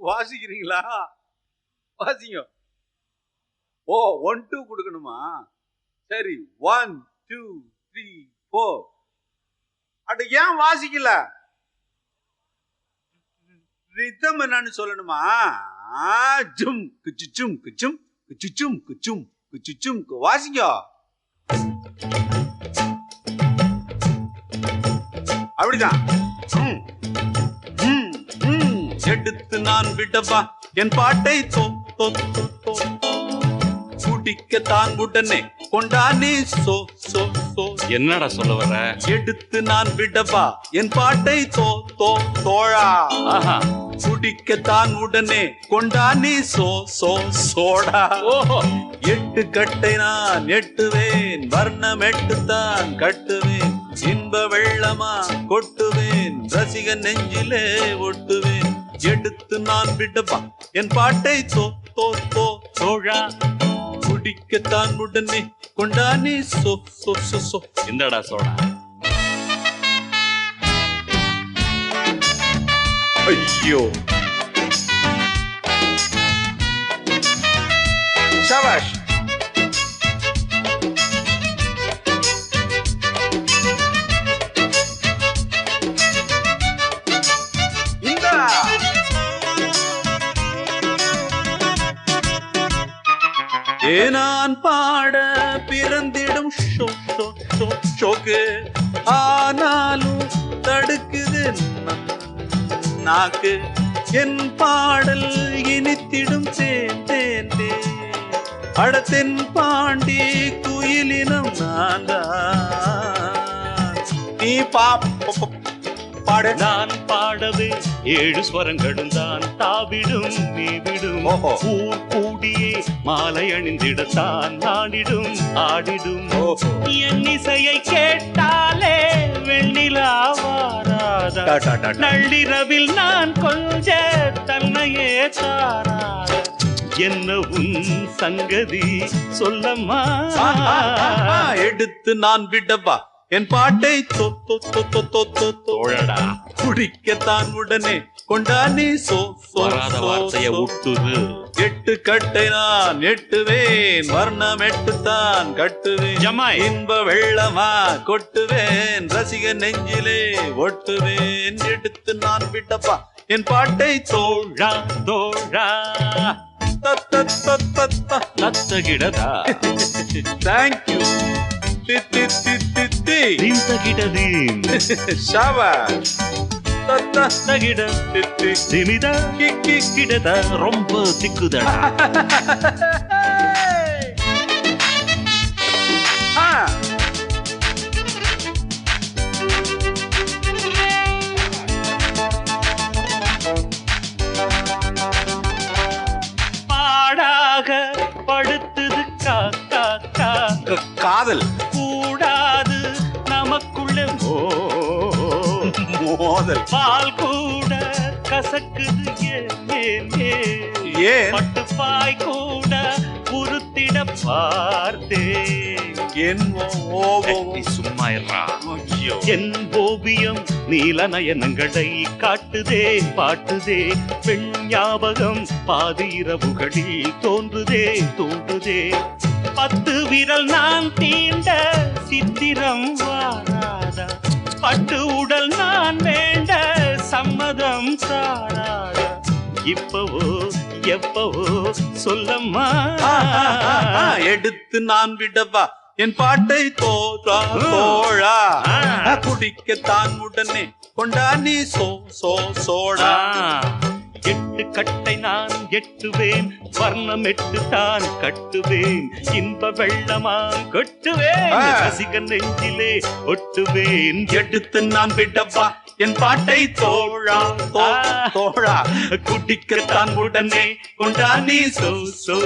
வாசிக்கிறீங்களா? வாசிங்க. ஓ 1 2 கொடுக்கணுமா? சரி 1 2 3 4. அட ஏன் வாசிக்கல? ரிதம் என்னன்னு சொல்லணுமா? ஜும் குச்சும் குச்சும் குச்சும் குச்சும் குச்சும் வாசிங்க. அப்படிதான். எடுத்து நான் விடவா என் பாட்டை குடிக்கத்தான் உடனே கொண்டானே சோ சோ சோ. என்னடா சொல்ல வர? எடுத்து நான் விடவா என் பாட்டை தோழா. குடிக்கத்தான் உடனே கொண்டானே சோ சோ சோடா. ஓஹோ. 8 கட்டை நான் எட்டுவேன், வர்ணம் 8 தான் கட்டுவேன், இன்ப வெள்ளமா கொட்டுவேன், ரசிகன் நெஞ்சிலே ஒட்டுவேன். எடுத்து நான் விடவா என் பாட்டை தோழா. குடிக்கத்தான் உடனே கொண்டானே சோ சோ சோ சோ. இந்தடா சோடா. ஐயோ ஷாபாஷ். நான் பாட பிறந்திடும் ஷோக்கு, ஆனாலும் தடுக்குது நாக்கு. என் பாடல் இனித்திடும் தேன் தேன் தேன். அடத்தென் பாண்டி குயிலினம் நான் தான். நீ பாட நான் பாடவே 7 ஸ்வரங்களும் தான் தாவிடும் நீவிடும். ஊர் கூடியே மாலை அணிந்திடத்தான் நாடிடும் ஆடிடும். என் இசையை கேட்டாலே வெண்ணிலா வாராதா? நள்ளிரவில் நான் கொஞ்ச தன்னையே தாராத. என்ன உன் சங்கதி சொல்லம்மா? எடுத்து நான் விடவா என் பாட்டை தோழடா. குடிக்கத்தான் உடனே கொண்டானே சோ சோ. வார்த்தையை விட்டுது. 8 கட்டை நான் எட்டுவேன், வர்ணம் 8 தான் கட்டுவேன், ஜமாய் இன்ப வெள்ளமா கொட்டுவேன், ரசிக நெஞ்சிலே ஒட்டுவேன். எடுத்து நான் விடவா என் பாட்டை தோழா தோழா. நத்தகிடதா. தேங்க்யூ. ஷாபாஷ். ரொம்ப திக்குதடா. பாடாக படுத்தது காதல் கூடாது நமக்குள்ள மோதல். பால் கூட கசக்குது ஏன் பட்டுப்பாய் கூட உருத்திட பார்த்தேன். சும்மா என் ஓவியம் நீல நயனங்களை காட்டுதே பாட்டுதே. பெண் ஞாபகம் பாதி இரவுகளில் தோன்றுதே தோன்றுதே. 10 விரல் நான் தீண்ட சித்திரம் வாராதா? பட்டு உடல் நான் வேண்ட சம்மதம் சாராதா? இப்பவோ எப்பவோ சொல்லம்மா. எடுத்து நான் விடவா என் பாட்டை தோழா. குடிக்கத்தான் உடனே கொண்டானே சோ சோ சோடா. 8 கட்டை நான் எட்டுவேன், வர்ணம் 8 தான் கட்டுவேன், இன்ப வெள்ளமா கொட்டுவேன், ரசிகன் நெஞ்சிலே ஒட்டுவேன். எடுத்து நான் விடவா என் பாட்டை தோழா தோழா. குடிக்கத்தான் உடனே கொண்டானே சோ சோ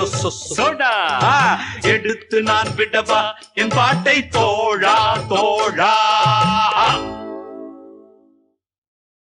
சோடா. எடுத்து நான் விடவா என் பாட்டை தோழா தோழா.